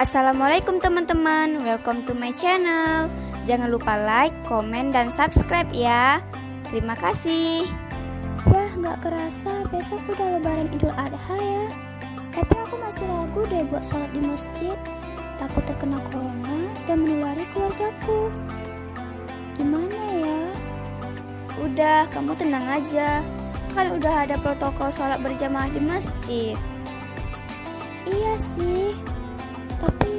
Assalamualaikum teman-teman, welcome to my channel. Jangan lupa like, komen, dan subscribe ya. Terima kasih. Wah, gak kerasa besok udah lebaran Idul Adha ya. Tapi aku masih ragu deh buat sholat di masjid. Takut terkena corona dan menulari keluargaku. Gimana ya? Udah, kamu tenang aja. Kan udah ada protokol sholat berjamaah di masjid. Iya sih. Tapi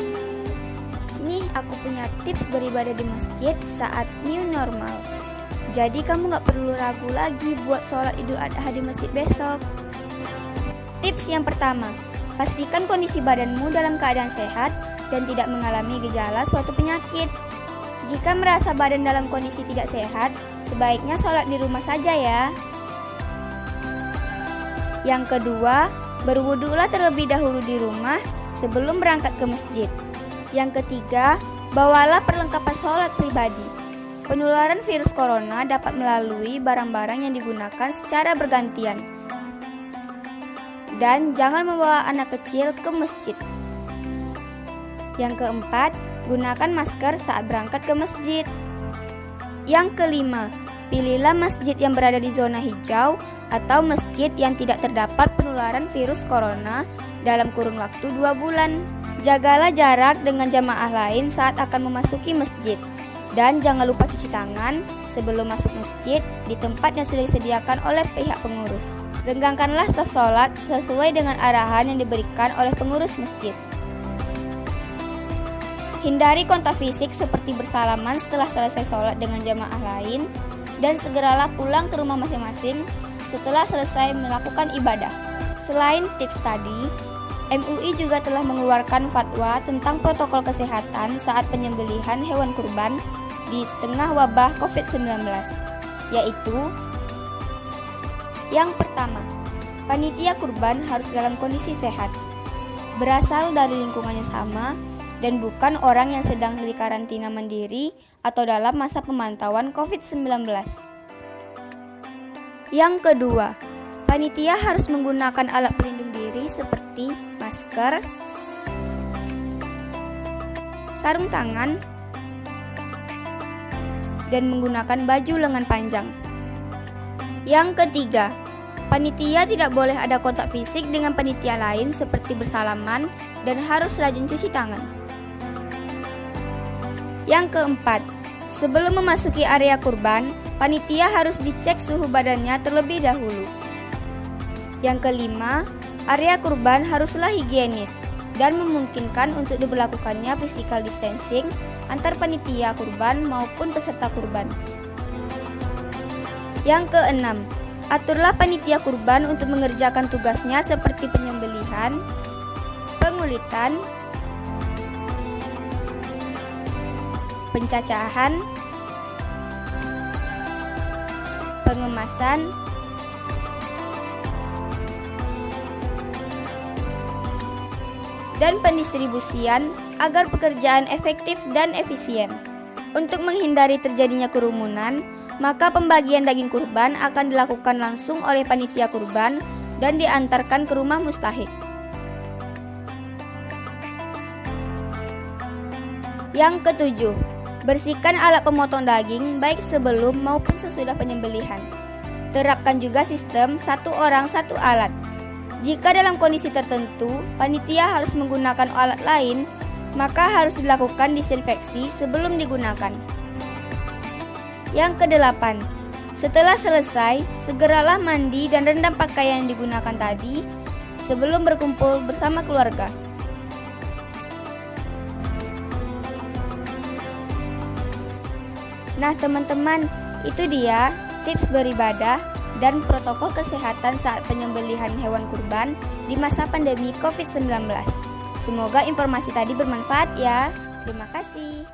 nih aku punya tips beribadah di masjid saat new normal. Jadi kamu gak perlu ragu lagi buat sholat Idul Adha di masjid besok. Tips yang pertama, pastikan kondisi badanmu dalam keadaan sehat dan tidak mengalami gejala suatu penyakit. Jika merasa badan dalam kondisi tidak sehat, sebaiknya sholat di rumah saja ya. Yang kedua, berwudulah terlebih dahulu di rumah sebelum berangkat ke masjid. Yang ketiga, bawalah perlengkapan sholat pribadi. Penularan virus corona dapat melalui barang-barang yang digunakan secara bergantian. Dan jangan membawa anak kecil ke masjid. Yang keempat, gunakan masker saat berangkat ke masjid. Yang kelima, pilihlah masjid yang berada di zona hijau atau masjid yang tidak terdapat penularan virus corona dalam kurun waktu 2 bulan. Jagalah jarak dengan jamaah lain saat akan memasuki masjid. Dan jangan lupa cuci tangan sebelum masuk masjid di tempat yang sudah disediakan oleh pihak pengurus. Renggangkanlah saf sholat sesuai dengan arahan yang diberikan oleh pengurus masjid. Hindari kontak fisik seperti bersalaman setelah selesai sholat dengan jamaah lain. Dan segeralah pulang ke rumah masing-masing setelah selesai melakukan ibadah. Selain tips tadi, MUI juga telah mengeluarkan fatwa tentang protokol kesehatan saat penyembelihan hewan kurban di tengah wabah COVID-19, yaitu yang pertama, panitia kurban harus dalam kondisi sehat, berasal dari lingkungan yang sama, dan bukan orang yang sedang dikarantina mandiri atau dalam masa pemantauan COVID-19. Yang kedua, panitia harus menggunakan alat pelindung diri seperti masker, sarung tangan, dan menggunakan baju lengan panjang. Yang ketiga, panitia tidak boleh ada kontak fisik dengan panitia lain seperti bersalaman dan harus rajin cuci tangan. Yang keempat, sebelum memasuki area kurban, panitia harus dicek suhu badannya terlebih dahulu. Yang kelima, area kurban haruslah higienis dan memungkinkan untuk diberlakukannya physical distancing antar panitia kurban maupun peserta kurban. Yang keenam, aturlah panitia kurban untuk mengerjakan tugasnya seperti penyembelihan, pengulitan, pencacahan, pengemasan, dan pendistribusian agar pekerjaan efektif dan efisien. Untuk menghindari terjadinya kerumunan, maka pembagian daging kurban akan dilakukan langsung oleh panitia kurban dan diantarkan ke rumah mustahik. Yang ketujuh, bersihkan alat pemotong daging baik sebelum maupun sesudah penyembelihan. Terapkan juga sistem satu orang satu alat. Jika dalam kondisi tertentu, panitia harus menggunakan alat lain, maka harus dilakukan disinfeksi sebelum digunakan. Yang kedelapan, setelah selesai, segeralah mandi dan rendam pakaian yang digunakan tadi sebelum berkumpul bersama keluarga. Nah teman-teman, itu dia tips beribadah dan protokol kesehatan saat penyembelihan hewan kurban di masa pandemi COVID-19. Semoga informasi tadi bermanfaat ya. Terima kasih.